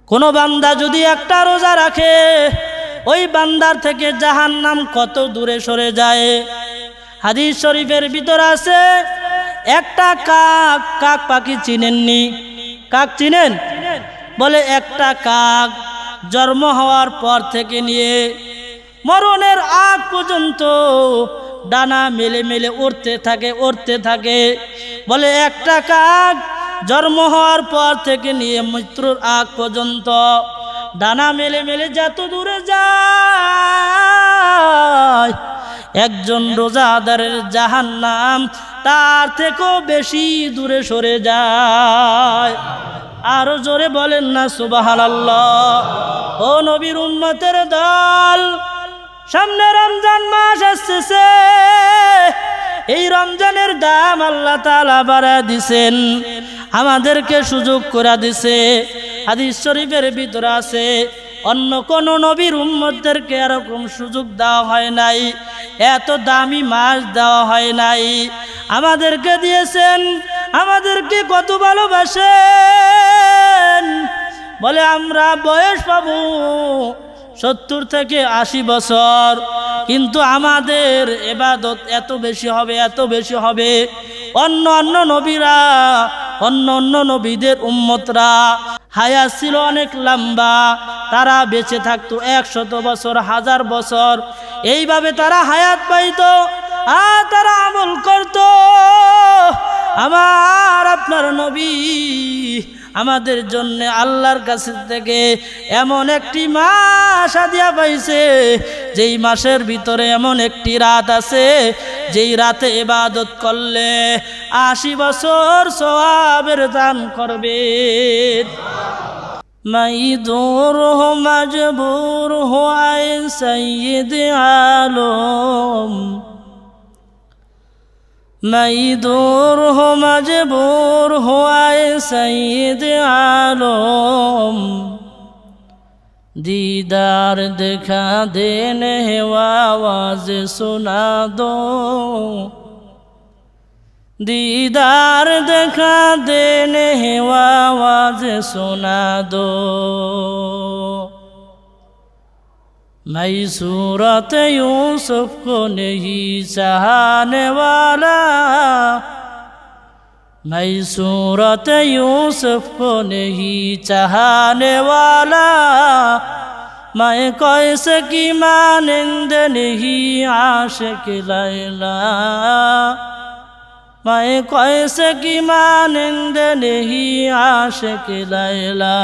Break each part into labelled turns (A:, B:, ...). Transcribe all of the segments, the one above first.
A: কোনো বান্দা যদি একটা রোজা রাখে ওই বান্দার থেকে জাহান্নাম কত দূরে সরে যায়। হাদিস শরীফের ভিতর আছে একটা কাক পাখি চিনেননি? কাক চিনেন? বলে একটা কাক জন্ম হওয়ার পর থেকে নিয়ে মরণের আগ পর্যন্ত ডানা মেলে মেলে উড়তে থাকে। বলে একটা কাক জন্ম হওয়ার পর থেকে নিয়ে মৃত্যুর আগ পর্যন্ত ডানা মেলে মেলে যত দূরে যায়, একজন রোজাদারের জাহান্নাম তার থেকেও বেশি দূরে সরে যায়। আরো জোরে বলেন না সুবহানাল্লাহ। ও নবীর উম্মতের দল, সামনে রমজান মাস আসছে। এই রমজানের দাম আল্লাহ তাআলা বাড়ায় দিছেন, আমাদেরকে সুযোগ করে দিছে। হাদিস শরীফের ভিতরে আছে অন্য কোন নবীর উম্মতদেরকে এরকম সুযোগ দেওয়া হয় নাই, এত দামি মাস দেওয়া হয় নাই। আমাদেরকে দিয়েছেন, আমাদেরকে কত ভালোবাসেন। বলে আমরা বয়স পাবো 70 থেকে 80 বছর, কিন্তু আমাদের ইবাদত এত বেশি হবে। অন্য নবীরা, অন্য নবীদের উম্মতরা হায়াত ছিল অনেক লম্বা, তারা বেঁচে থাকতো 100 বছর, 1000 বছর, এইভাবে তারা হায়াত পাইতো আর তারা আমল করত। আমার আপনার নবী আমাদের জন্য আল্লাহর কাছ থেকে এমন একটি মাস হাদিয়া পাইছে, যেই মাসের ভিতরে এমন একটি রাত আছে যেই রাতে ইবাদত করলে 80 বছর সওয়াবের দান করবে। মাইদুর হো মজবুর হো আয় সৈয়দ আলম, मजदूर हो मजबूर हो आए सैयद आलम, दीदार दिखा देने आवाज सुना दो, दीदार दिखा देने आवाज सुना दो। मैं सूरत यूसुफ को नहीं चाहने वाला, मैं सूरत यूसुफ को नहीं चाहने वाला, मैं कैसे की मानिंद नहीं आशिक लैला, मैं कैसे की मानिंद नहीं आशिक लैला।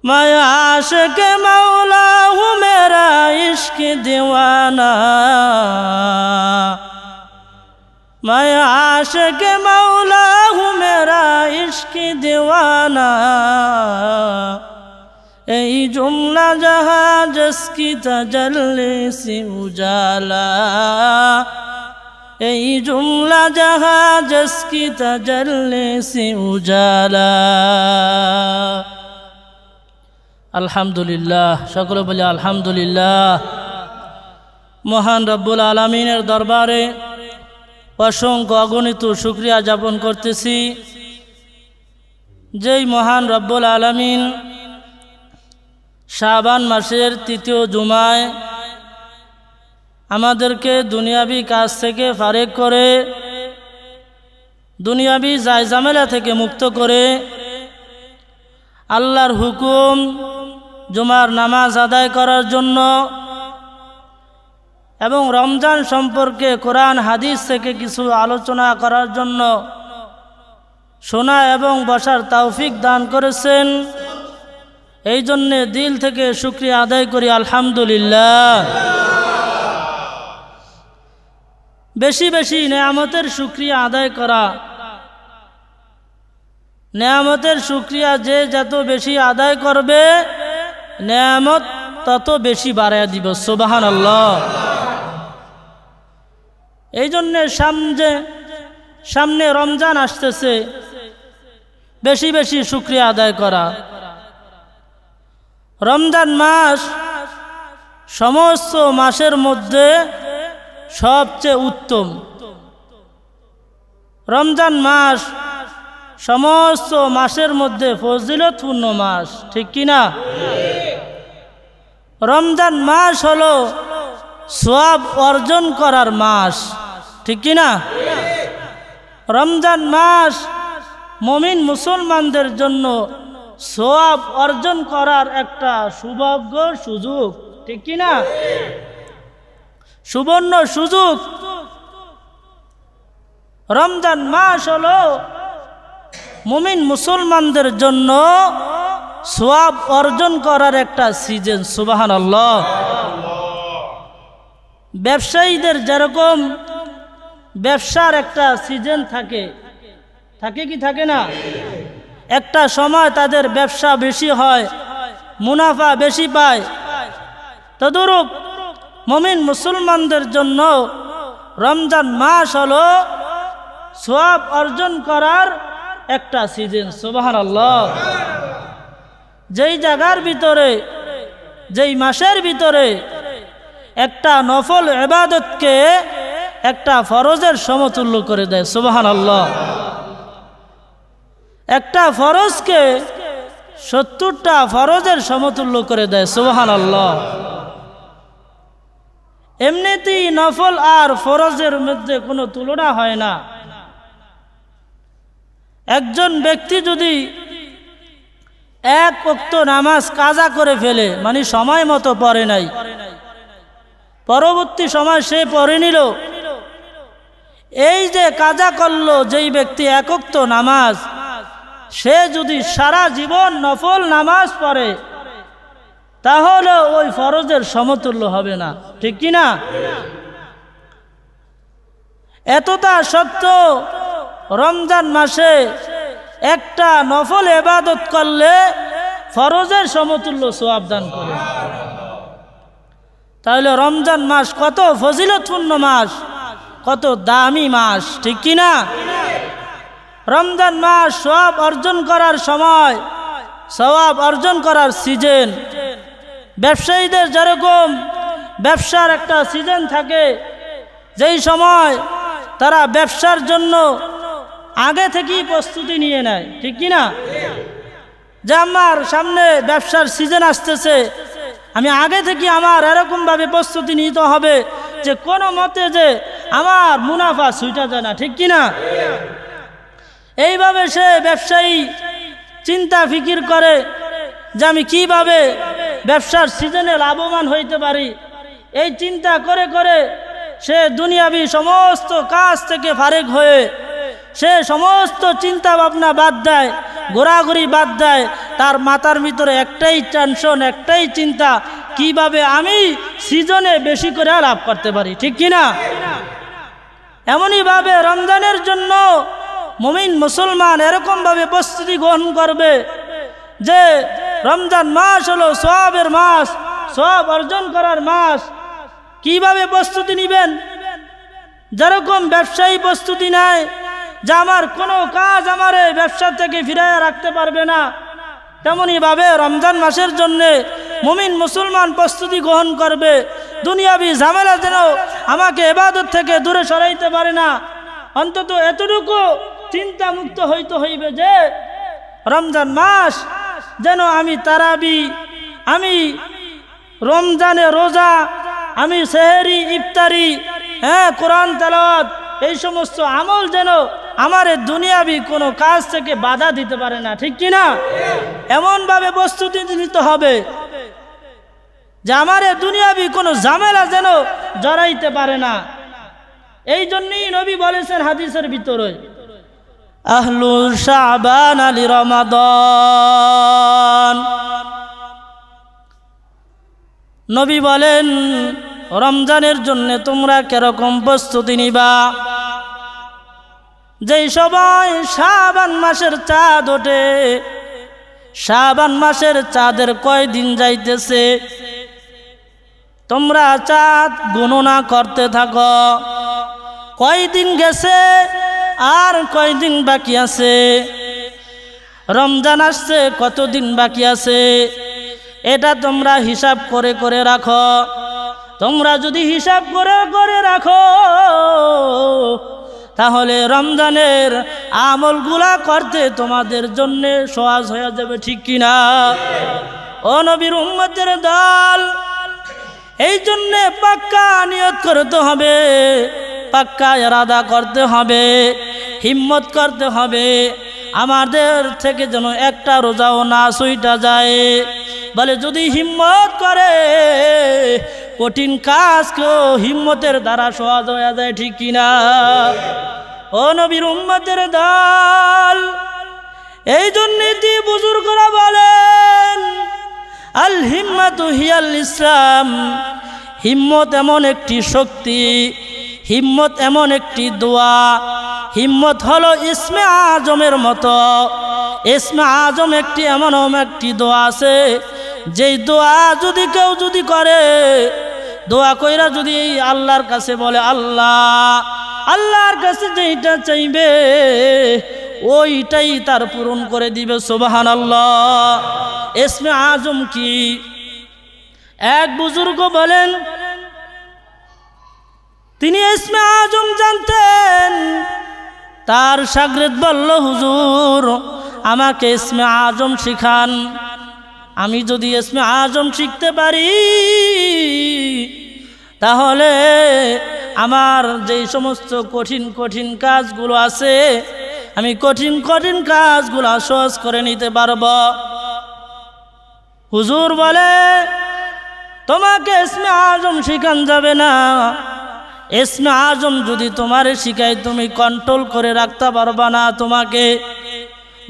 A: मैं आशिक मौला हूँ मेरा इश्क दीवाना, मैं आशिक मौला हूँ मेरा इश्क दीवाना। यही जुमला जहाँ जिसकी तजल्ली से उजाला, यही जुमला जहाँ जिसकी तजल्ली से उजाला। আলহামদুলিল্লাহ, সকলে বলি আলহামদুলিল্লাহ। মহান রব্বুল আলামিনের দরবারে অসংখ্য অগণিত শুকরিয়া জ্ঞাপন করতেছি, যেই মহান রব্বুল আলামিন শাবান মাসের 3য় জুমায় আমাদেরকে দুনিয়াবি কাজ থেকে ফারেক করে, দুনিয়াবি জায়জামেলা থেকে মুক্ত করে আল্লাহর হুকুম জুমার নামাজ আদায় করার জন্য এবং রমজান সম্পর্কে কোরআন হাদিস থেকে কিছু আলোচনা করার জন্য শোনা এবং বসার তৌফিক দান করেছেন। এই জন্য দিল থেকে শুকরিয়া আদায় করি আলহামদুলিল্লাহ। বেশি বেশি নেয়ামতের শুকরিয়া আদায় করা, নেয়ামতের শুকরিয়া যে যত বেশি আদায় করবে নেয়ামত তত বেশি বাড়ায় দিব। সুবহানাল্লাহ। এই জন্য সামনে রমজান আসতেছে, বেশি বেশি শুকরিয়া আদায় করা। রমজান মাস সমস্ত মাসের মধ্যে সবচেয়ে উত্তম। রমজান মাস সমস্ত মাসের মধ্যে ফজিলতপূর্ণ মাস, ঠিক কি না? রমজান মাস হলো সওয়াব অর্জন করার মাস, ঠিক কি না? রমজান মাস মুমিন মুসলমানদের জন্য সওয়াব অর্জন করার একটা সৌভাগ্য সুযোগ, ঠিক কি না? সুবর্ণ সুযোগ। রমজান মাস হলো মুমিন মুসলমানদের জন্য সওয়াব অর্জন করার একটা সিজন। সুবহানাল্লাহ। ব্যবসায়ীদের যেরকম ব্যবসার একটা সিজন থাকে, থাকে কি থাকে না? একটা সময় তাদের ব্যবসা বেশি হয়, মুনাফা বেশি পায়, তদরূপ মুমিন মুসলমানদের জন্য রমজান মাস হলো সওয়াব অর্জন করার একটা সিজন। সুবহানাল্লাহ। যেই জায়গার ভিতরে, যেই মাসের ভিতরে একটা নফল ইবাদতকে একটা ফরজের সমতুল্য করে দেয়। সুবহানাল্লাহ। একটা ফরজকে 70টা ফরজের সমতুল্য করে দেয়। সুবহানাল্লাহ। এমনিতেই নফল আর ফরজের মধ্যে কোনো তুলনা হয় না। একজন ব্যক্তি যদি এক ওয়াক্ত নামাজ কাজা করে ফেলে, মানে সময় মতো পড়ে নাই, পরবর্তী সময় সে পড়ে নিল, এই যে কাজা করলো যেই ব্যক্তি এক ওয়াক্ত নামাজ, সে যদি সারা জীবন নফল নামাজ পড়ে তাহলে ওই ফরজের সমতুল্য হবে না, ঠিক কি না? এতটা সত্য রমজান মাসে একটা নফল ইবাদত করলে ফরজের সমতুল্য সওয়াব দান করে। তাহলে রমজান মাস কত ফজিলতপূর্ণ মাস, কত দামি মাস, ঠিক কি না? রমজান মাস সওয়াব অর্জন করার সময়, সওয়াব অর্জন করার সিজন। ব্যবসায়ীদের যেরকম ব্যবসার একটা সিজন থাকে, যেই সময় তারা ব্যবসার জন্য আগে থেকেই প্রস্তুতি নিয়ে নেয়, ঠিক কি না? যে আমার সামনে ব্যবসার সিজন আসতেছে, আমি আগে থেকে আমার এরকমভাবে প্রস্তুতি নিতে হবে যে কোনো মতে যে আমার মুনাফা ছুটা যায় না, ঠিক কি না? এইভাবে সে ব্যবসায়ী চিন্তা ফিকির করে যে আমি কিভাবে ব্যবসার সিজনে লাভবান হইতে পারি। এই চিন্তা করে করে সে দুনিয়াবি সমস্ত কাজ থেকে ফারেক হয়ে সে সমস্ত চিন্তা ভাবনা বাদ দেয়, ঘোরাঘুরি বাদ দেয়। তার মাথার ভিতরে একটাই টেনশন, একটাই চিন্তা, কিভাবে আমি সিজনে বেশি করে লাভ করতে পারি, ঠিক কিনা? এমনইভাবে রমজানের জন্য মুমিন মুসলমান এরকমভাবে প্রস্তুতি গ্রহণ করবে যে রমজান মাস হলো সওয়াবের মাস, সওয়াব অর্জন করার মাস। কিভাবে প্রস্তুতি নেবেন? যেরকম ব্যবসায়ী প্রস্তুতি নেয় যে আমার কোনো কাজ আমার এই ব্যবসা থেকে ফিরাইয়া রাখতে পারবে না, তেমনইভাবে রমজান মাসের জন্যে মুমিন মুসলমান প্রস্তুতি গ্রহণ করবে দুনিয়াবি ঝামেলা যেন আমাকে ইবাদত থেকে দূরে সরাইতে পারে না। অন্তত এতটুকু চিন্তা মুক্ত হইতে হইবে যে রমজান মাস যেন আমি তারাবি, আমি রমজানে রোজা, আমি সেহরি ইফতারি, কোরআন তেলাওয়াত, এই সমস্ত আমল যেন আমার দুনিয়াবি কোনো কাজ থেকে বাধা দিতে পারে না, ঠিক কিনা? এমনভাবে প্রস্তুতি নিতে হবে যে আমার দুনিয়াবি কোনো ঝামেলা যেন জড়াইতে পারে না। এই জন্যই নবী বলেছেন হাদিসের ভিতরে, আহলু শাবান আলি রমাদান। নবী বলেন রমজানের জন্য তোমরা কিরকম প্রস্তুতি নিবা? যেই সবাই শাবান মাসের চাঁদ ওঠে, শাবান মাসের চাঁদের কয়দিন যাইতেছে তোমরা চাঁদ গণনা করতে থাকো, কয়দিন গেছে আর কয়দিন বাকি আছে, রমজান আসছে কতদিন বাকি আছে, এটা তোমরা হিসাব করে করে রাখো। তোমরা যদি হিসাব করে করে রাখো তাহলে রমজানের আমলগুলা করতে তোমাদের জন্য সহজ হয়ে যাবে, ঠিক কিনা? ও নবীর উম্মতের দল, এই জন্যে পাক্কা নিয়ত করতে হবে, পাক্কা ইরাদা করতে হবে, হিম্মত করতে হবে। আমাদের থেকে যেন একটা রোজাও না ছুইটা যায়। বলে যদি হিম্মত করে কঠিন কাজকেও হিম্মতের দ্বারা সহজ হয়ে যায়, ঠিক কিনা? ও নবীর উম্মতের দল, এই জন্যে বুজুর্গরা বলেন আল হিম্মাতু হিয়াল ইসলাম, হিম্মত এমন একটি শক্তি, হিম্মত এমন একটি দোয়া, হিম্মত হলো ইসমে আজমের মতো। ইসমে আজম একটি এমন একটি দোয়া আছে, যেই দোয়া যদি কেউ যদি করে, দোয়া কইরা যদি আল্লাহর কাছে বলে, আল্লাহর কাছে যেইটা চাইবে ওইটাই তার পূরণ করে দিবে। সুবহানাল্লাহ। ইসমে আজম কি? এক বুজুর্গ বলেন তিনি ইসমে আজম জানতেন। তার শাগরেদ বলল, হুজুর আমাকে ইসমে আজম শিখান। আমি যদি ইসমে আজম শিখতে পারি তাহলে আমার যেই সমস্ত কঠিন কঠিন কাজগুলো আছে আমি কঠিন কঠিন কাজগুলো সহজ করে নিতে পারব। হুজুর বলে, তোমাকে ইসমে আজম শিখান যাবে না। ইসমে আজম যদি তোমারে শিখাই তুমি কন্ট্রোল করে রাখতে পারবা না তোমাকে।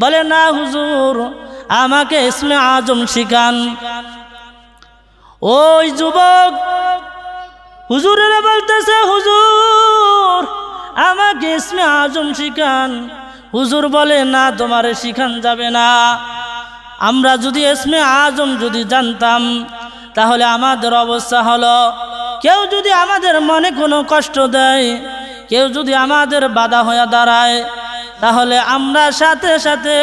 A: বলে, না হুজুর আমাকে ইসমে আজম শিখান। ওই যুবক হুজুরের বলতেছে, হুজুর আমাকে ইসমে আজম শিখান। হুজুর বলে, না তোমারে শিখান যাবে না। আমরা যদি ইসমে আজম যদি জানতাম তাহলে আমাদের অবস্থা হলো, কেউ যদি আমাদের মনে কোনো কষ্ট দেয়, কেউ যদি আমাদের বাধা হয়ে দাঁড়ায়, তাহলে আমরা সাথে সাথে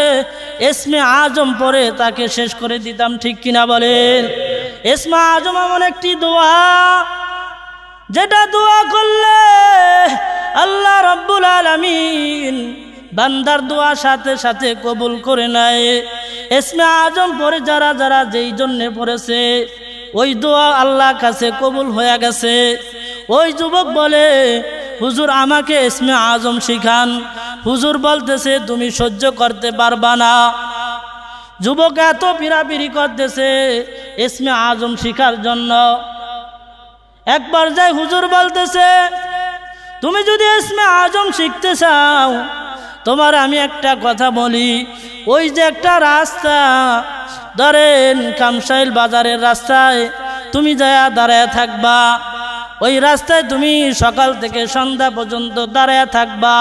A: ইসমে আজম পড়ে তাকে শেষ করে দিতাম, ঠিক কিনা বলেন? ইসমে আজম এমন একটি দোয়া, যেটা দোয়া করলে আল্লাহ রাব্বুল আলামিন বান্দার দোয়া সাথে সাথে কবুল করে নেয়। ইসমে আজম পড়ে যারা যারা যেই জন্যে পড়েছে ওই দোয়া আল্লাহর কাছে কবুল হয়ে গেছে। ওই যুবক বলে, হুজুর আমাকে ইসমে আজম শিখান। হুজুর বলতেছে, তুমি সহ্য করতে পারবা না। যুবক এত পিরাপিরি করতেছে ইসমে আজম শিখার জন্য। একবার যাই হুজুর বলতেছে, তুমি যদি ইসমে আজম শিখতে চাও তোমার আমি একটা কথা বলি। ওই যে একটা রাস্তা, ধরেন কামসাইল বাজারের রাস্তায় তুমি যায়া দাঁড়ায় থাকবা, ওই রাস্তায় তুমি সকাল থেকে সন্ধ্যা পর্যন্ত দাঁড়ায় থাকবা।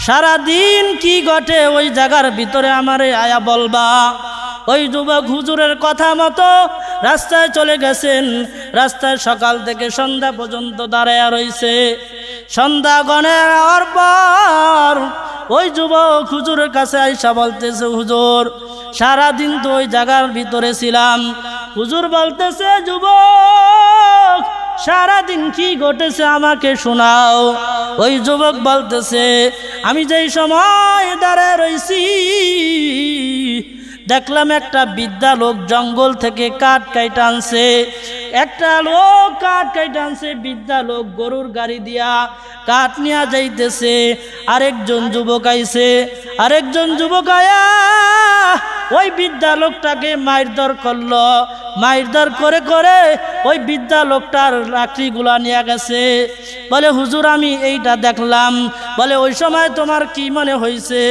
A: সারা দিন কি ঘটে ওই জায়গার ভিতরে আমারে আয়া বলবা। ওই যুবক হুজুরের কথা মতো রাস্তায় চলে গেছেন। রাস্তায় সকাল থেকে সন্ধ্যা পর্যন্ত দাঁড়ায় রইছে। সন্ধ্যা গণে হওয়ার পর ওই যুবক হুজুরের কাছে আইসা বলতেছে, হুজুর সারাদিন তো ওই জায়গার ভিতরে ছিলাম। হুজুর বলতেছে, যুবক সারাদিন কি ঘটেছে আমাকে শোনাও। ওই যুবক বলতেছে, আমি যেই সময় দাঁড়ায় রইছি দেখলাম একটা বৃদ্ধা লোক জঙ্গল থেকে কাঠ কাইটা আনছে। একটা লোক কাঠ কাইটা আনছে, বৃদ্ধা লোক গরুর গাড়ি দিয়া কাঠ নিয়ে যাইতেছে। আরেকজন যুবক আইছে, আরেকজন যুবক আয়া ওই বৃদ্ধা লোকটাকে মারধর করলো। মারধর করে করে ওই বৃদ্ধা লোকটার লাকড়িগুলা নিয়ে গেছে। বলে, হুজুর আমি এইটা দেখলাম। বলে, ওই সময় তোমার কি মনে হয়েছে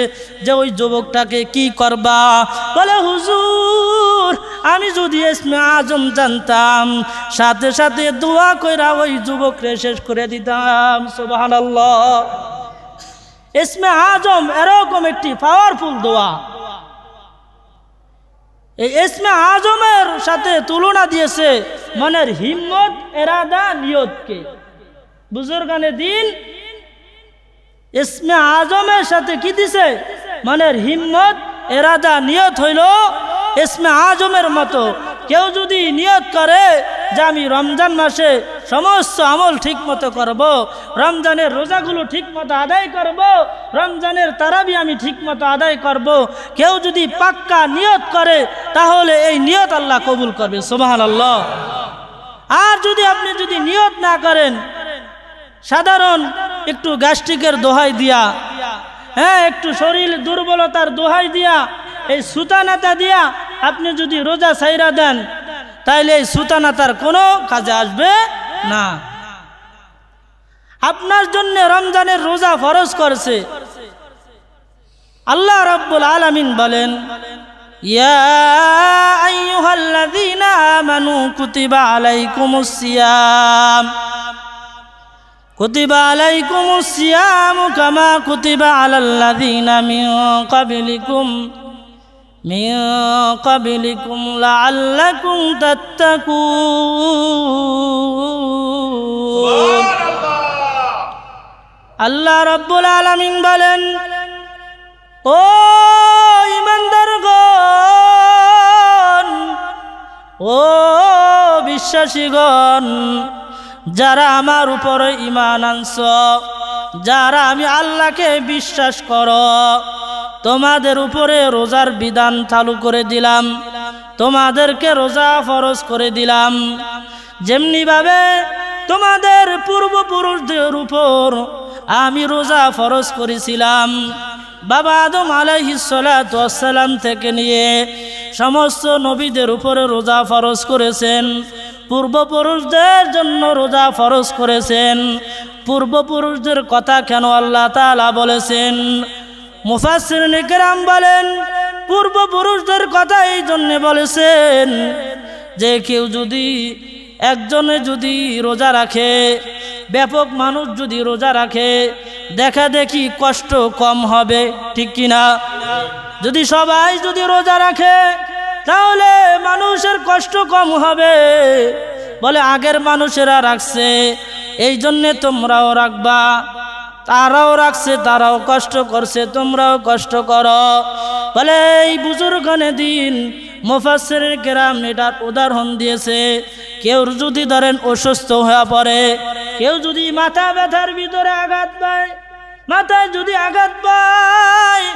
A: যে ওই যুবকটাকে কি করবা? বলে, হুজুর আমি যদি ইসমে আজম জানতাম সাথে সাথে দোয়া কইরা ওই যুবককে শেষ করে দিতাম। সুবহানাল্লাহ। ইসমে আজম এরকম একটি পাওয়ারফুল দোয়া। এই ইসমে আজমের সাথে তুলনা দিয়েছে মনের হিম্মত, এরাদা, নিয়তকে। বুজুর্গানে দিন ইসমে আজমের সাথে কি দিছে? মনের হিম্মত, এরাদা, নিয়ত হইল ইসমে আজমের মতো। কেউ যদি নিয়ত করে যে আমি রমজান মাসে সমস্ত আমল ঠিকমতো করব, রমজানের রোজাগুলো ঠিকমতো আদায় করব, রমজানের তারাবি আমি ঠিকমতো আদায় করব, কেউ যদি পাক্কা নিয়ত করে তাহলে এই নিয়ত আল্লাহ কবুল করবে। সুবহানাল্লাহ। আর যদি আপনি যদি নিয়ত না করেন, সাধারণ একটু গ্যাস্ট্রিকের দোহাই দিয়া, হ্যাঁ একটু শরীর দুর্বলতার দোহাই দিয়া, এই সুতানাতা দিয়া আপনি যদি রোজা ছাইরা দেন তাইলে এই সুতানাতার কোনো কাজে আসবে না। আপনার জন্য রমজানের রোজা ফরজ করছে। আল্লাহ রাব্বুল আলামিন বলেন, ইয়া আইয়ুহাল্লাযীনা আমানু কুতিবা আলাইকুমুস সিয়াম কুতিবা আলাইকুমুস সিয়াম কামা কুতিবা আলাল্লাযীনা মিন ক্বাবলিকুম লাআল্লাকুম তাত্তাকুন। আল্লাহ রাব্বুল আলামিন বলেন, ও ঈমানদারগণ, ও বিশ্বাসীগণ, যারা আমার উপরে ঈমান আনছ, যারা আমি আল্লাহকে বিশ্বাস করো, তোমাদের উপরে রোজার বিধান চালু করে দিলাম, তোমাদেরকে রোজা ফরজ করে দিলাম। যেমনি ভাবে তোমাদের পূর্বপুরুষদের উপর আমি রোজা ফরজ করেছিলাম, বাবা আদম আলাইহিস সালাতু ওয়াস সালাম থেকে নিয়ে সমস্ত নবীদের উপরে রোজা ফরজ করেছেন, পূর্বপুরুষদের জন্য রোজা ফরজ করেছেন। পূর্বপুরুষদের কথা কেন আল্লাহ তাআলা বলেছেন? মুফাসসিরিন কিরাম বলেন, পূর্বপুরুষদের কথা এই জন্য বলেছেন যে কেউ যদি একজনে যদি রোজা রাখে, ব্যাপক মানুষ যদি রোজা রাখে, দেখা দেখি কষ্ট কম হবে, ঠিক কিনা? যদি সবাই যদি রোজা রাখে তাহলে মানুষের কষ্ট কম হবে। বলে আগের মানুষেরা রাখছে, এই জন্যে তোমরাও রাখবা, তারাও রাখছে, তারাও কষ্ট করছে, তোমরাও কষ্ট করো। বলে এই বুজুর্গানে দিন মুফাসসিরিন কিরাম এটার উদাহরণ দিয়েছে। কেউ যদি ধরেন অসুস্থ হয়ে পড়ে, কেউ যদি মাথা ব্যথার ভিতরে আঘাত পায়, মাথায় যদি আঘাত পায়,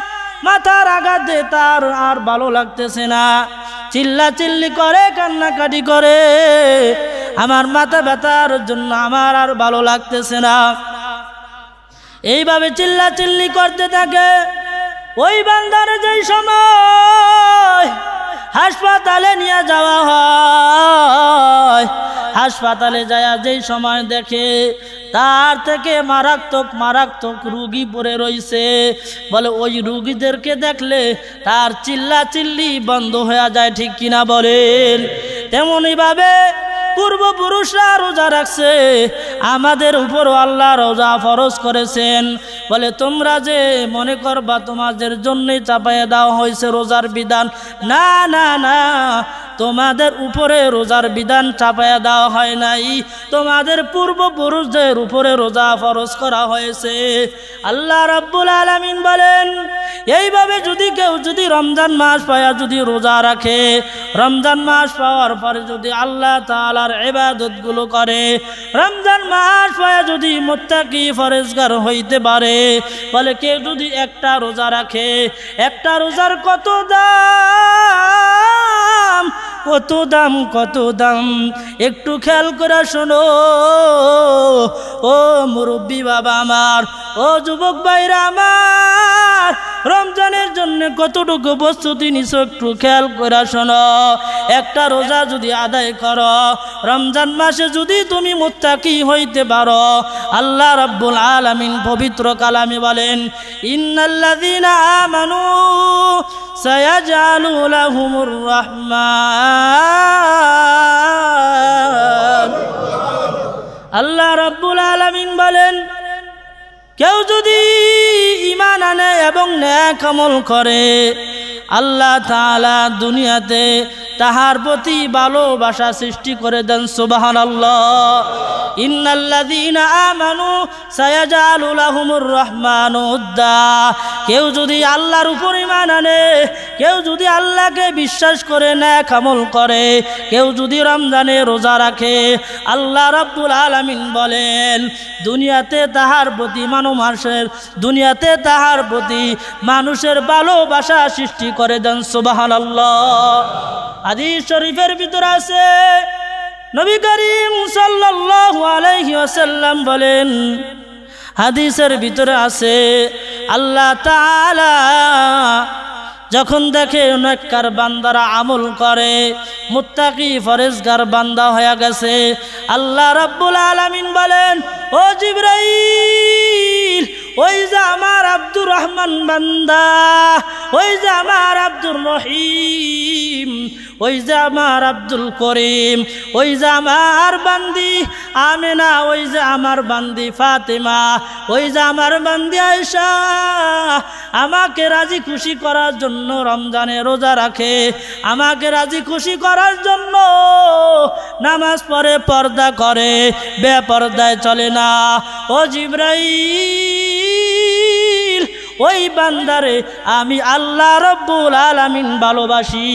A: মাথার আঘাতে তার আর ভালো লাগতেছে না, চিল্লা চিল্লি করে, কান্নাকাটি করে, আমার মাথা ব্যথার জন্য আমার আর ভালো লাগতেছে না, এইভাবে চিল্লা চিল্লি করতে থাকে। ওই বান্দার যেই সময় হাসপাতালে নিয়ে যাওয়া হয়, হাসপাতালে যায় যেই সময় দেখে তার থেকে মারাত্মক রুগী পড়ে রয়েছে, বলে ওই রুগীদেরকে দেখলে তার চিল্লা চিল্লি বন্ধ হয়ে যায়, ঠিক কিনা বলেন? তেমনই ভাবে পূর্বপুরুষরা রোজা রাখছে, আমাদের উপরও আল্লাহ রোজা ফরজ করেছেন। বলে তোমরা যে মনে করবা তোমাদের জন্যই চাপাইয়া দেওয়া হয়েছে রোজার বিধান, না না না, তোমাদের উপরে রোজার বিধান চাপাইয়া দেওয়া হয় নাই, তোমাদের পূর্বপুরুষদের উপরে রোজা ফরজ করা হয়েছে। আল্লাহ রাব্বুল আলামিন বলেন, এইভাবে যদি কেউ যদি রমজান মাস পায়া যদি রোজা রাখে, রমজান মাস পাওয়ার পরে যদি আল্লাহ তাআলার ইবাদতগুলো করে, রমজান মাস পায়া যদি মুত্তাকি ফরেজগার হইতে পারে, বলে কেউ যদি একটা রোজা রাখে, একটা রোজার কত দাম, কত দাম, কত দাম, একটু খেয়াল করে শোনো ও মুরব্বী বাবা আমার, ও যুবক ভাইরা আমার, রমজানের জন্য কতটুকু প্রস্তুতি নিছ একটু খেয়াল করে শোনো। একটা রোজা যদি আদায় করো, রমজান মাসে যদি তুমি মুত্তাকি হইতে পারো, আল্লাহ রাব্বুল আলামিন পবিত্র কালামে বলেন, ইন্নাল্লাযীনা আমানু সায়াজআলু লাহুমুর রাহমান। আল্লাহ রাব্বুল আলামিন বলেন, কেউ যদি ঈমান আনে এবং নেক আমল করে, আল্লাহ তাআলা দুনিয়াতে তাহার প্রতি ভালোবাসা সৃষ্টি করে দেন সুবহানাল্লাহ। ইন্নাল্লাযীনা আমানু সায়াজআলু লাহুমুর রহমানু উদ্দা। কেউ যদি আল্লাহর উপর ঈমান আনে, কেউ যদি আল্লাহকে বিশ্বাস করে নেক আমল করে, কেউ যদি রমজানে রোজা রাখে, আল্লাহ রাব্বুল আলামিন বলেন দুনিয়াতে তাহার প্রতি মানুষের ভালোবাসা সৃষ্টি করে দেন সুবহানাল্লাহ। হাদিস শরীফের ভিতরে আছে নবী করিম সাল্লাল্লাহু আলাইহি ওয়াসাল্লাম বলেন, হাদিসের ভিতরে আছে আল্লাহ তাআলা যখন দেখে নেককার বান্দারা আমল করে, মুত্তাকি ফরেজগার বান্দা হয়ে গেছে, আল্লাহ রাব্বুল আলামিন বলেন ও জিবরাইল, ওই যে আমার আব্দুর রহমান বান্দা, ওই যে আমার আব্দুর রহিম, ওই যে আমার আব্দুল করিম, ওই যে আমার বান্দি আমেনা, ওই যে আমার বান্দি ফাতেমা, ওই যে আমার বান্দি আয়েশা আমাকে রাজি খুশি করার জন্য রমজানে রোজা রাখে, আমাকে রাজি খুশি করার জন্য নামাজ পড়ে, পর্দা করে, বেপর্দায় চলে না। ও জিবরাইল, ওই বান্দারে আমি আল্লাহ রাব্বুল আলামিন ভালোবাসি।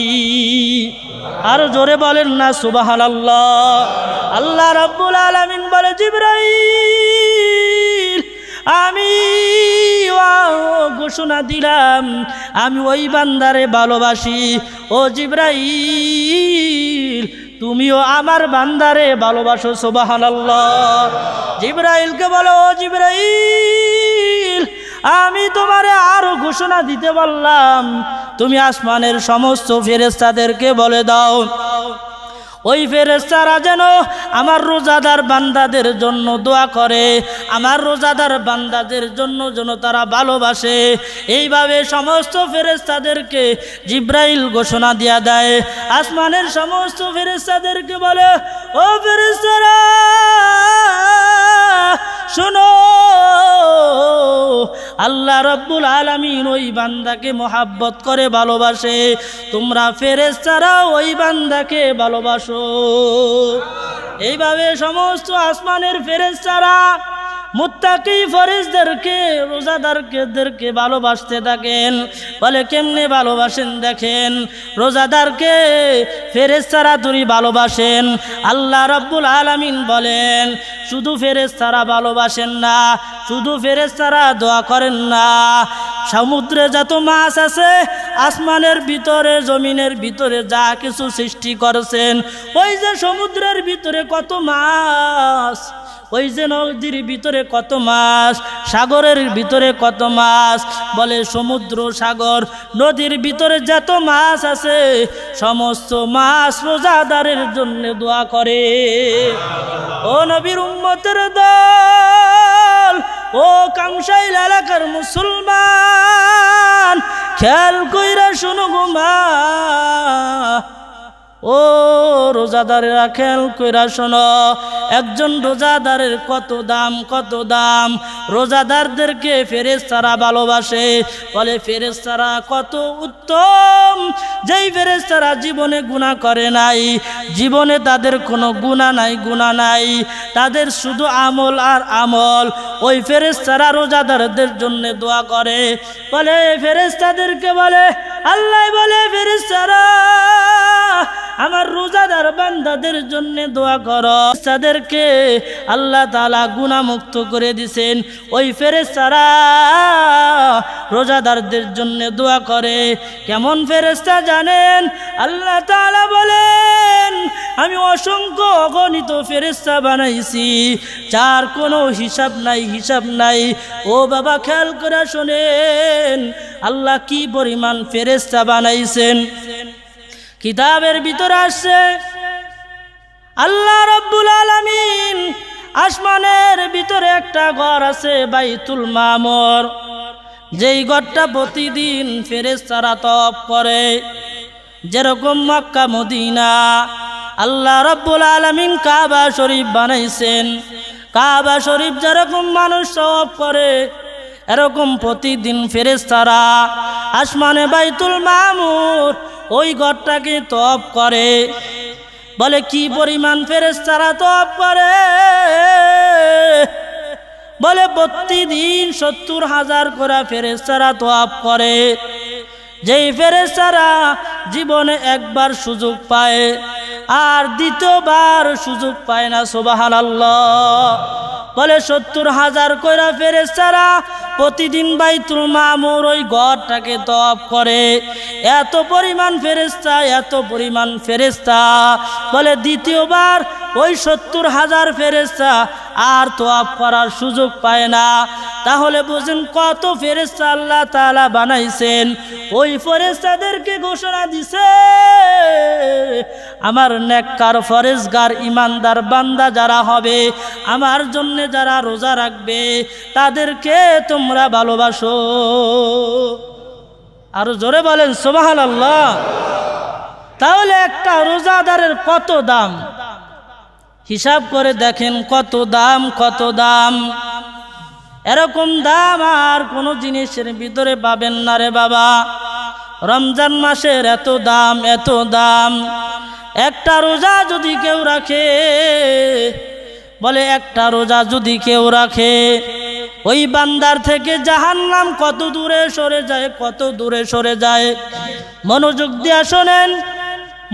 A: আর জোরে বলেন না সুবহানাল্লাহ। আল্লাহ রাব্বুল আলামিন বলে জিবরাইল, আমি ঘোষণা দিলাম আমি ওই বান্দারে ভালোবাসি। ও জিবরাইল, তুমিও আমার বান্দারে ভালোবাসো সুবহানাল্লাহ। জিবরাইলকে বলো, ও জিবরাইল, আমি তোমারে আরো ঘোষণা দিতে বললাম, তুমি আসমানের সমস্ত ফেরেশতাদেরকে বলে দাও ওই ফেরেশতারা যেন আমার রোজাদার বান্দাদের জন্য দোয়া করে, আমার রোজাদার বান্দাদের জন্য যেন তারা ভালোবাসে। এইভাবে সমস্ত ফেরেশতাদেরকে জিবরাইল ঘোষণা দিয়া দেয়। আসমানের সমস্ত ফেরেশতাদেরকে বলে, ও ফেরেশতারা শোনো, আল্লাহ রাব্বুল আলামিন ওই বান্দাকে মোহাব্বত করে ভালোবাসে, তোমরা ফেরেশতারা ওই বান্দাকে ভালোবাসো। এইভাবে সমস্ত আসমানের ফেরেশতারা মুত্তাকি ফরেজদেরকে, রোজাদারকে ভালোবাসতে থাকেন। বলে কেমনে ভালোবাসেন দেখেন, রোজাদারকে ফেরেশতারা দুরি ভালোবাসেন। আল্লাহ রাব্বুল আলামিন বলেন শুধু ফেরেশতারা ভালোবাসেন না, শুধু ফেরেশতারা দোয়া করেন না, সমুদ্রে যত মাছ আছে, আসমানের ভিতরে জমিনের ভিতরে যা কিছু সৃষ্টি করেছেন, ওই যে সমুদ্রের ভিতরে কত মাছ, ওই যে নদীর ভিতরে কত মাছ, সাগরের ভিতরে কত মাছ, বলে সমুদ্র সাগর নদীর ভিতরে যত মাছ আছে সমস্ত মাছ রোজাদারের জন্য দোয়া করে। ও নবীর উম্মতের দল, ও কামসাইল এলাকার মুসলমান, খেয়াল কইরা শুনো গো মা, ও রোজাদারেরা খেয়াল কইরা শোনো, একজন রোজাদারের কত দাম, কত দাম। রোজাদারদেরকে ফেরেশতারা ভালোবাসে। বলে ফেরেশতারা কত উত্তম, যেই ফেরেশতারা জীবনে গুনাহ করে নাই, জীবনে তাদের কোনো গুনাহ নাই, তাদের শুধু আমল আর আমল। ওই ফেরেশতারা রোজাদারদের জন্য দোয়া করে। বলে ফেরেশতাদেরকে বলে আল্লাহ বলে, ফেরেশতারা আমার রোজাদার বান্দাদের জন্য দোয়া করো। তাদেরকে আল্লাহ তাআলা গুনাহ মুক্ত করে দিয়েছেন। ওই ফেরেশতারা রোজাদারদের জন্য দোয়া করে। কেমন ফেরেশতা জানেন? আল্লাহ তাআলা বলেন আমি অসংখ্য অগণিত ফেরেশতা বানাইছি, যার কোনো হিসাব নাই। ও বাবা খেয়াল করে শোনেন, আল্লাহ কি পরিমাণ ফেরেশতা বানাইছেন। কিতাবের ভিতরে আসছে আল্লাহ রাব্বুল আলামিন আসমানের ভিতরে একটা ঘর আছে বাইতুল মামুর, যেই ঘরটা প্রতিদিন ফেরেশতারা তওয়াফ করে। যেরকম মক্কা মদিনা আল্লাহ রাব্বুল আলামিন কাবা শরীফ বানাইছেন, কাবা শরীফ যেরকম মানুষ তওয়াফ করে, এরকম প্রতিদিন ফেরেশতারা আসমানে বাইতুল মামুর ওই ঘরটাকে তওয়াফ করে। বলে কি পরিমাণ ফেরেশতারা তওয়াফ করে? বলে প্রতিদিন 70,000 করে ফেরেশতারা তওয়াফ করে। যেই ফেরেশতারা জীবনে একবার সুযোগ পায় আর দ্বিতীয়বার সুযোগ পায় না, সুবহানাল্লাহ। বলে 70,000 কইরা ফেরেশতারা প্রতিদিন বাইতুল মামুর ওই ঘরটাকে তওয়াফ করে। এত পরিমাণ ফেরেশতা, এত পরিমাণ ফেরেশতা। বলে দ্বিতীয়বার ওই 70,000 ফেরেশতা আর তওয়াফ করার সুযোগ পায় না। তাহলে বুঝেন কত ফেরেশতা আল্লাহ তাআলা বানাইছেন। ওই ফেরেশতাদেরকে ঘোষণা দিছে, আমার নেককার ফরেজগার ইমানদার বান্দা যারা হবে, আমার জন্য যারা রোজা রাখবে, তাদেরকে তোমরা ভালোবাসো। আর জোরে বলেন সুবহানাল্লাহ। তাহলে একটা রোজাদারের কত দাম, হিসাব করে দেখেন কত দাম, কত দাম। এরকম দাম আর কোনো জিনিসের ভিতরে পাবেন না রে বাবা। রমজান মাসের এত দাম, এত দাম। একটা রোজা যদি কেউ রাখে, বলে একটা রোজা যদি কেউ রাখে, ওই বান্দার থেকে জাহান্নাম কত দূরে সরে যায়, কত দূরে সরে যায়। মনোযোগ দিয়া শোনেন,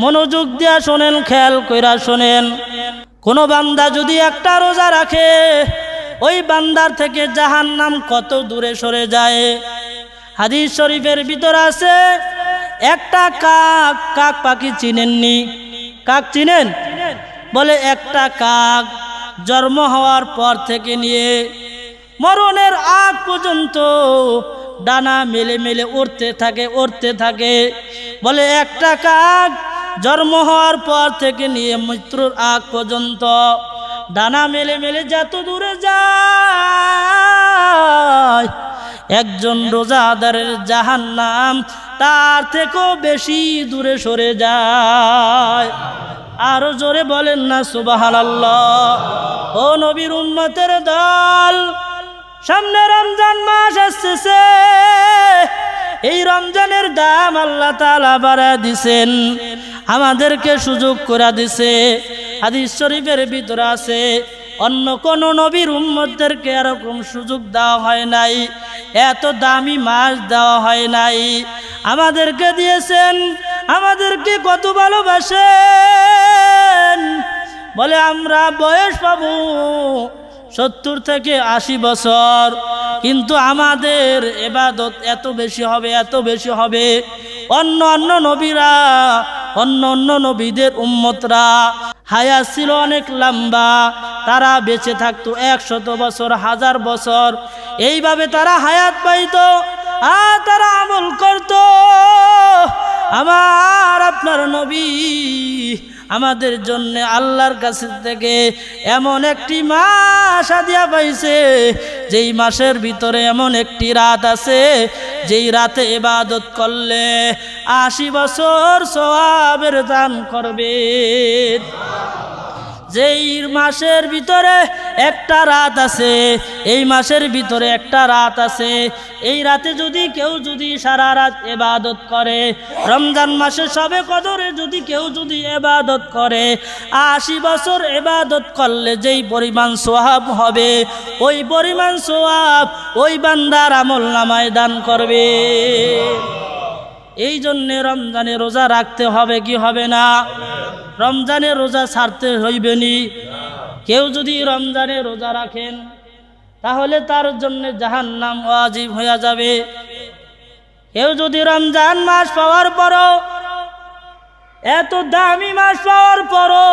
A: মনোযোগ দিয়া শোনেন, খেয়াল কইরা শোনেন। কোন বান্দা যদি একটা রোজা রাখে, ওই বান্দার থেকে জাহান্নাম কত দূরে সরে যায়। হাদিস শরীফের ভিতর আছে, একটা কাক, কাক পাখি চিনেননি? কাক চিনেন? বলে একটা কাক জন্ম হওয়ার পর থেকে নিয়ে মরণের আগ পর্যন্ত ডানা মেলে মেলে উড়তে থাকে, উড়তে থাকে। বলে একটা কাক জন্ম হওয়ার পর থেকে নিয়ে মৃত্যুর আগ পর্যন্ত ডানা মেলে মেলে যত দূরে যায়, একজন রোজাদারের জাহান্নাম তার থেকেও বেশি দূরে সরে যায়। আরো জোরে বলেন না সুবহানাল্লাহ। ও নবীর উম্মতের দল, সামনে রমজান মাস আসছে। এই রমজানের দাম আল্লাহ তাআলা বাড়ায় দিছেন, আমাদেরকে সুযোগ করে দিছে। হাদিস শরীফের ভিতরে আছে, অন্য কোন নবীর উম্মতদেরকে এরকম সুযোগ দেওয়া হয় নাই, এত দামি মাস দেওয়া হয় নাই। আমাদেরকে দিয়েছেন, আমাদেরকে কত ভালোবাসেন। বলে আমরা বয়স পাবো 70 থেকে 80 বছর, কিন্তু আমাদের ইবাদত এত বেশি হবে, এত বেশি হবে। অন্য অন্য নবীরা, অন্য অন্য নবীদের উম্মতরা হায়াত ছিল অনেক লম্বা, তারা বেঁচে থাকতো 100 বছর, 1000 বছর, এইভাবে তারা হায়াত পাইতো আর তারা আমল করত। আমার আপনার নবী আমাদের জন্য আল্লাহর কাছ থেকে এমন একটি মাস হাদিয়া পাইছে, যেই মাসের ভিতরে এমন একটি রাত আছে, যেই রাতে ইবাদত করলে 80 বছর সওয়াবের দান করবে। যেই মাসের ভিতরে একটা রাত আছে, এই মাসের ভিতরে একটা রাত আছে, এই রাতে যদি কেউ যদি সারা রাত ইবাদত করে, রমজান মাসে সবে কদরে যদি কেউ যদি ইবাদত করে, 80 বছর ইবাদত করলে যেই পরিমাণ সওয়াব হবে, ওই পরিমাণ সওয়াব ওই বান্দার আমলনামায় দান করবে। এই জন্যে রমজানে রোজা রাখতে হবে কি হবে না? রমজানে রোজা ছাড়তে হইবে নি। কেউ যদি রমজানে রোজা রাখেন, তাহলে তার জন্য জাহান্নাম ওয়াজিব হয়ে যাবে। কেউ যদি রমজান মাস পাওয়ার পরও, এত দামি মাস পাওয়ার পরও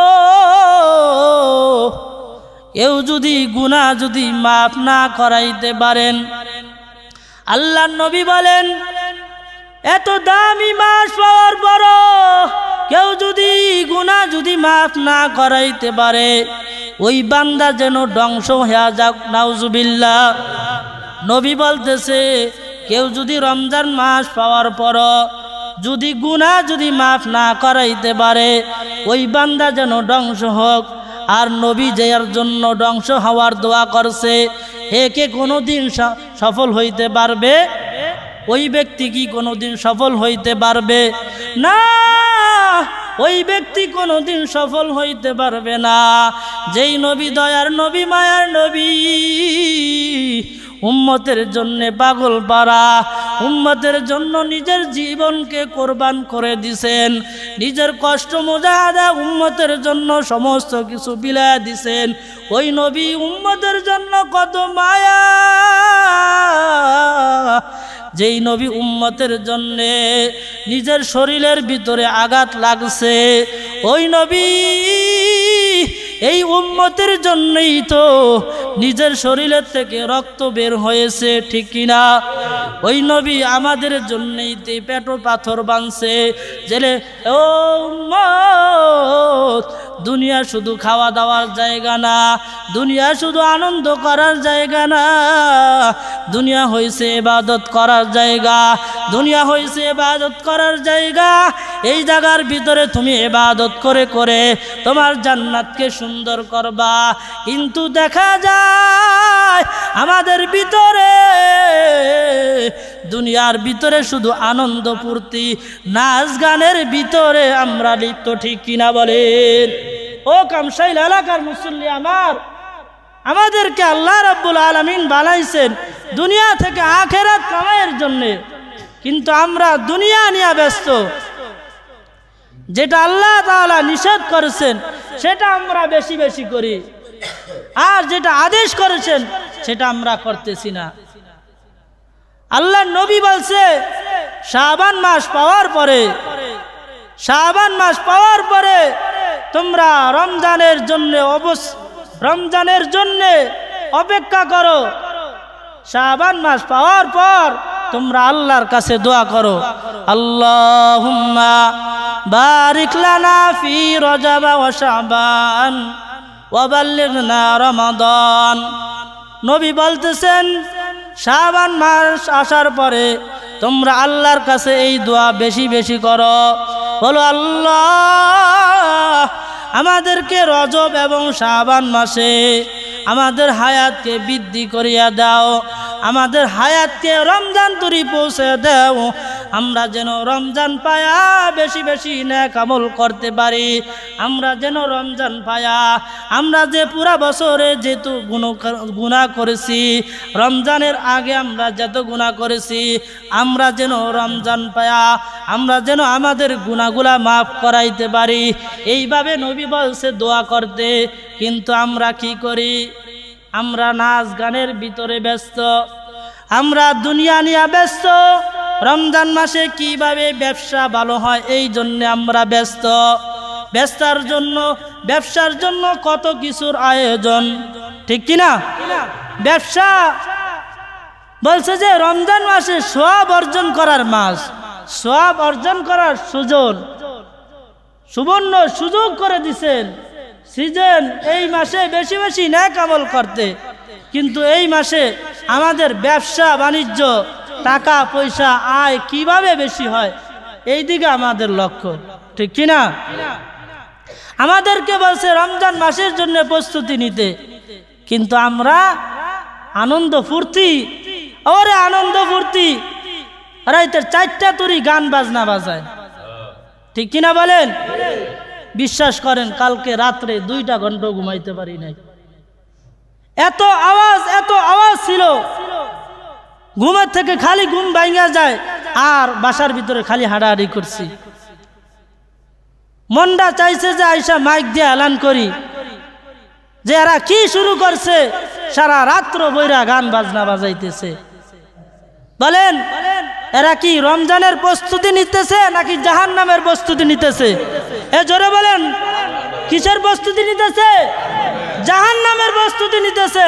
A: কেউ যদি গুনাহ যদি মাফ না করাইতে পারেন, আল্লাহর নবী বলেন, এত দামি মাস পাওয়ার পরও কেউ যদি গুনাহ যদি মাফ না করাইতে পারে, ওই বান্দা যেন ধ্বংস হয়ে যাক, নাউজুবিল্লাহ। নবী বলতেছে, কেউ যদি রমজান মাস পাওয়ার পরও যদি গুনাহ যদি মাফ না করাইতে পারে, ওই বান্দা যেন ধ্বংস হোক। আর নবী যার জন্য ধ্বংস হওয়ার দোয়া করছে, একে কোনোদিন সফল হইতে পারবে ওই ব্যক্তি কি কোনোদিন সফল হইতে পারবে না? ওই ব্যক্তি কোনোদিন সফল হইতে পারবে না। যেই নবী দয়ার নবী, মায়ার নবী, উম্মতের জন্য পাগল পারা, উম্মতের জন্য নিজের জীবনকে কোরবান করে দিছেন, নিজের কষ্ট মুজাহাদা উম্মতের জন্য সমস্ত কিছু বিলায় দিছেন। ওই নবী উম্মতের জন্য কত মায়া, যেই নবী উম্মতের জন্য নিজের শরীরের ভিতরে আঘাত লাগছে, ওই নবী এই উম্মতের জন্যই তো নিজের শরীরের থেকে রক্ত বের হয়েছে, ঠিক কিনা? ওই নবী আমাদের জন্যই তো পেটো পাথর বানছে, জেলে ও উম্মত, দুনিয়া শুধু খাওয়া দাওয়ার জায়গা না, দুনিয়া শুধু আনন্দ করার জায়গা না, দুনিয়া হয়েছে ইবাদত করার জায়গা, দুনিয়া হয়েছে ইবাদত করার জায়গা। এই জায়গার ভিতরে তুমি ইবাদত করে করে তোমার জান্নাতকে সুন্দর করবা। কিন্তু দেখা যায় আমাদের ভিতরে, দুনিয়ার ভিতরে শুধু আনন্দ ফুর্তি, নাচ গানের ভিতরে আমরা লিপ্ত, ঠিক কিনা বলেন? ও কামসাইল এলাকার মুসল্লি আমার, আমাদেরকে আল্লাহ রাব্বুল আলামিন বানাইছেন দুনিয়া থেকে আখিরাত কামাইয়ের জন্য, কিন্তু আমরা দুনিয়া নিয়ে ব্যস্ত। যেটা আল্লাহ তাআলা নিষেধ করেছেন সেটা আমরা বেশি বেশি করি, আর যেটা আদেশ করেছেন সেটা আমরা করতেছি না। আল্লাহ নবী বলছে শাবান মাস পাওয়ার পরে, শাবান মাস পাওয়ার পরে তোমরা রমজানের জন্য অপেক্ষা করো। শাবান মাস পাওয়ার পর তোমরা আল্লাহর কাছে দোয়া করো, আল্লাহুম্মা বারিক লানা ফি রজব ওয়া শাবান ওয়া বাল্লিগনা রমাদান। নবী বলতেছেন শাবান মাস আসার পরে তোমরা আল্লাহর কাছে এই দোয়া বেশি বেশি করো, বলো আল্লাহ আমাদেরকে রজব এবং শাবান মাসে আমাদের হায়াতকে বৃদ্ধি করিয়া দাও, আমাদের হায়াতকে রমজান তরি পৌঁছে দাও, আমরা যেন রমজান পায়া বেশি বেশি নেক আমল করতে পারি, আমরা যেন রমজান পায়া আমরা যে পুরা বছরে যেহেতু গুনাহ করেছি, রমজানের আগে আমরা যত গুনাহ করেছি, আমরা যেন রমজান পায়া আমরা যেন আমাদের গুনাহগুলা মাফ করাইতে পারি। এইভাবে নবী বলছে দোয়া করতে। কিন্তু আমরা কি করি? আমরা নাচ গানের ভিতরে ব্যস্ত, আমরা দুনিয়া নিয়ে ব্যস্ত। রমজান মাসে কিভাবে ব্যবসা ভালো হয় এই জন্য আমরা ব্যস্ত। ব্যবসার জন্য কত কিছুর আয়োজন, ঠিক কিনা? ব্যবসা বলছে যে রমজান মাসে সওয়াব অর্জন করার মাস, সওয়াব অর্জন করার সুবর্ণ সুযোগ করে দিছেন সিজন, এই মাসে বেশি বেশি নেক আমল করতে। কিন্তু এই মাসে আমাদের ব্যবসা বাণিজ্য, টাকা পয়সা আয় কিভাবে বেশি হয় এই দিকে আমাদের লক্ষ্য, ঠিক কিনা? আমাদেরকে বলছে রমজান মাসের জন্য প্রস্তুতি নিতে, কিন্তু আমরা আনন্দ ফুর্তি, ওরে আনন্দ ফুর্তি, রাইতের 4টা তুরি গান বাজনা বাজায়, ঠিক কিনা বলেন? বিশ্বাস করেন কালকে রাত্রে 2টা ঘন্টা ঘুমাইতে পারি নাই, এত আওয়াজ ছিল, ঘুমের থেকে খালি ঘুম ভাঙা যায়, আর বাসার ভিতরে খালি হাঁটাহাঁটি করছি। মনটা চাইছে যে আইসা মাইক দিয়ে এলান করি যে এরা কি শুরু করছে, সারা রাত্র বইরা গান বাজনা বাজাইতেছে। বলেন এরা কি রমজানের প্রস্তুতি নিতেছে নাকি জাহান্নামের প্রস্তুতি নিতেছে? এ জোরে বলেন, কিসের প্রস্তুতি নিতেছে? জাহান্নামের প্রস্তুতি নিতেছে।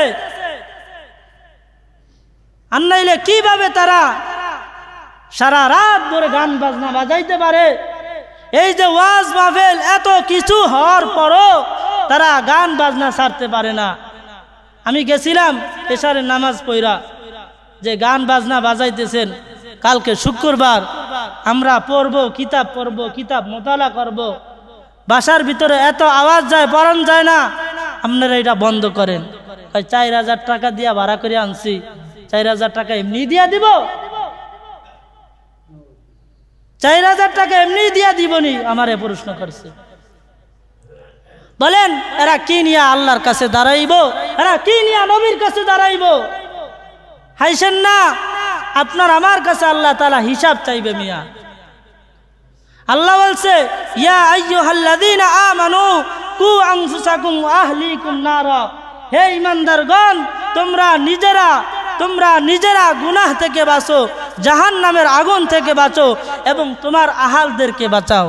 A: আর নাইলে কিভাবে তারা সারা রাত ধরে গান বাজনা বাজাইতে পারে? এই যে ওয়াজ মাহফিল এত কিছু হওয়ার পরও তারা গান বাজনা ছাড়তে পারে না। আমি গেছিলাম এশারের নামাজ পড়া, যে গান বাজনা বাজাইতেছেন, কালকে শুক্রবার আমরা কিতাব মোতালা করব, বাসার ভিতরে এত আওয়াজ যায়, পড়ান যায় না, আপনারা এটা বন্ধ করেন। 4000 টাকা দিয়া ভাড়া করে আনছি, 4000 টাকা এমনি দিয়া দিব? 4000 টাকা এমনি দিয়া দিবনি? আমারে প্রশ্ন করছে। বলেন এরা কি নিয়ে আল্লাহর কাছে দাঁড়াইব? এরা কি নিয়ে নবীর কাছে দাঁড়াইব? হাইছেন না? আপনার আমার কাছে আল্লাহ তাআলা হিসাব চাইবে মিয়া। আল্লাহ বলছে ইয়া আইয়ুহাল্লাযীনা আমানু কু আনফুসাকুম ওয়া আহলিকুম নারা, হে ঈমানদারগণ তোমরা নিজেরা গুনাহ থেকে বাঁচো, জাহান্নামের আগুন থেকে বাঁচো এবং তোমার আহালদেরকে বাঁচাও,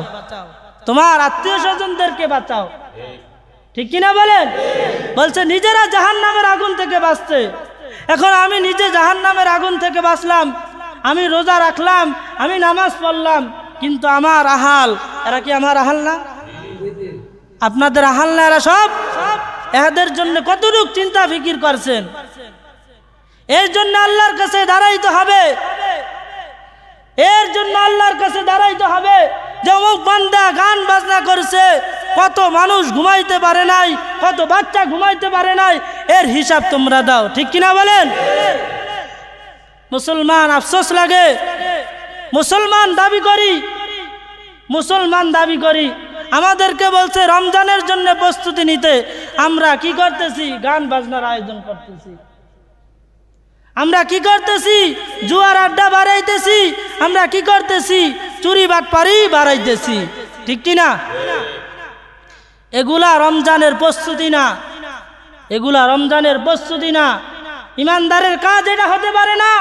A: তোমার আত্মীয়স্বজনদেরকে বাঁচাও। ঠিক কিনা বলেন? বলছে নিজেরা জাহান্নামের আগুন থেকে বাঁচতে। এখন আমি নিজে জাহান্নামের আগুন থেকে বাঁচলাম, আমি রোজা রাখলাম, আমি নামাজ পড়লাম, কিন্তু আমার আহাল, এরা কি আমার আহাল না? আপনাদের আহাল না এরা সব? এদের জন্য কতটুক চিন্তা ফিকির করছেন? এর জন্য আল্লাহর কাছে দাঁড়াইতে হবে, এর জন্য আল্লাহর কাছে দাঁড়াইতে হবে। যে অমুক বান্দা গান বাজনা করছে, কত মানুষ ঘুমাইতে পারে নাই, কত বাচ্চা ঘুমাইতে পারে নাই, এর হিসাব তোমরা দাও। ঠিক কিনা বলেন? মুসলমান আফসোস লাগে, মুসলমান দাবি করি আমাদেরকে বলছে রমজানের জন্য প্রস্তুতি নিতে, আমরা কি করতেছি? গান বাজনার আয়োজন করতেছি। আমরা কি করতেছি? জুয়ার আড্ডা বাড়াইতেছি। আমরা কি করতেছি? চুরি বাটপারি বাড়াইতেছি। ঠিক কিনা? এগুলা রমজানের প্রস্তুতি না, এগুলা রমজানের প্রস্তুতি না। ইমানদারের কাজ এটা হতে পারে না।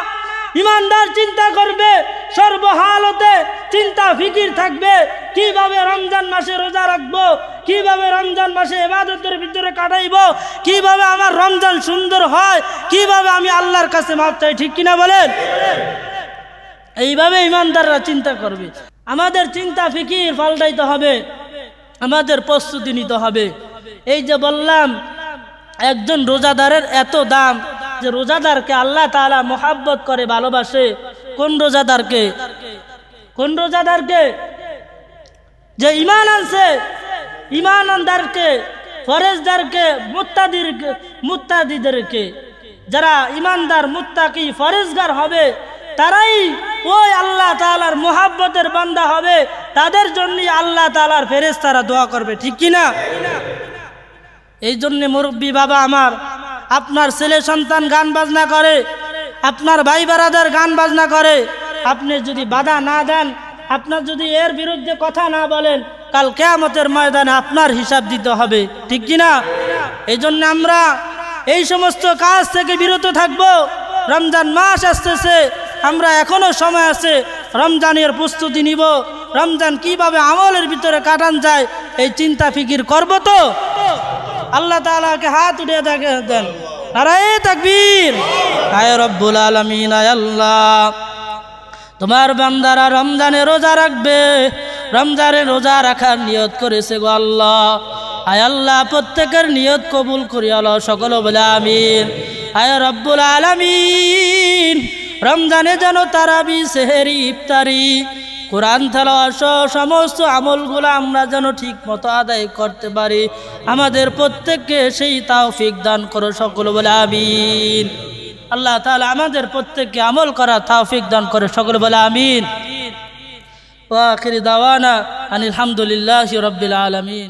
A: ইমানদার চিন্তা করবে, সর্বহালতে চিন্তা ফিকির থাকবে, কিভাবে রমজান মাসে রোজা রাখবো, কিভাবে রমজান মাসে ইবাদতের ভিতরে কাটাইবো, কিভাবে আমার রমজান সুন্দর হয়, কিভাবে আমি আল্লাহর কাছে মাপ চাই। ঠিক কিনা বলেন? এইভাবে ইমানদাররা চিন্তা করবে। আমাদের চিন্তা ফিকির পাল্টাইতে হবে, আমাদের প্রস্তুতি নিতে হবে। এই যে বললাম একজন রোজাদারের এত দাম, যে রোজাদারকে আল্লাহ তাআলা মোহাব্বত করে, ভালোবাসে। কোন রোজাদারকে? কোন রোজাদারকে? যে ঈমান আনছে, ঈমানদারকে, ফরেজদারকে, মুত্তাদিদেরকে, যারা ঈমানদার, মুত্তাকি, ফরেজগার হবে, তারাই ওই আল্লাহ তাআলার মোহাব্বতের বান্দা হবে। তাদের জন্যই আল্লাহ তাআলার ফেরেশতারা দোয়া করবে। ঠিক কিনা? এই জন্যে মুরব্বী বাবা আমার, আপনার ছেলে সন্তান গান বাজনা করে, আপনার ভাই বারাদার গান বাজনা করে, আপনি যদি বাধা না দেন, আপনার যদি এর বিরুদ্ধে কথা না বলেন, কাল কিয়ামতের ময়দানে আপনার হিসাব দিতে হবে। ঠিক কিনা? এই জন্য আমরা এই সমস্ত কাজ থেকে বিরত থাকব। রমজান মাস আসতেছে, আমরা এখনো সময় আছে, রমজানের প্রস্তুতি নিব। রমজান কিভাবে আমলের ভিতরে কাটান যায় এই চিন্তা ফিকির করব। তো আল্লাহ তাআলাকে হাত উঠিয়ে দেন, নারায়ে তাকবীর। আয় রব্বুল আলামিন, আয় আল্লাহ, তোমার বান্দারা রমজানে রোজা রাখবে, রমজানে রোজা রাখার নিয়ত করেছে গো আল্লাহ। আয় আল্লাহ, প্রত্যেকের নিয়ত কবুল করি আল্লাহ, সকলে বলে আমিন। আয় রব্বুল আলামিন, রমজানে যেন তারাবি, সেহেরি, ইফতারি, কোরআন তেলাওয়াত সহ সমস্ত আমলগুলো আমরা যেন ঠিক মতো আদায় করতে পারি, আমাদের প্রত্যেককে সেই তৌফিক দান করো, সকলে বলে আমিন। আল্লাহ তাআলা আমাদের প্রত্যেককে আমল করার তৌফিক দান করে, সকলে বলে আমিন। ওয়া আখিরি দাওয়ানা আনিল হামদুলিল্লাহি রাব্বিল আলামিন।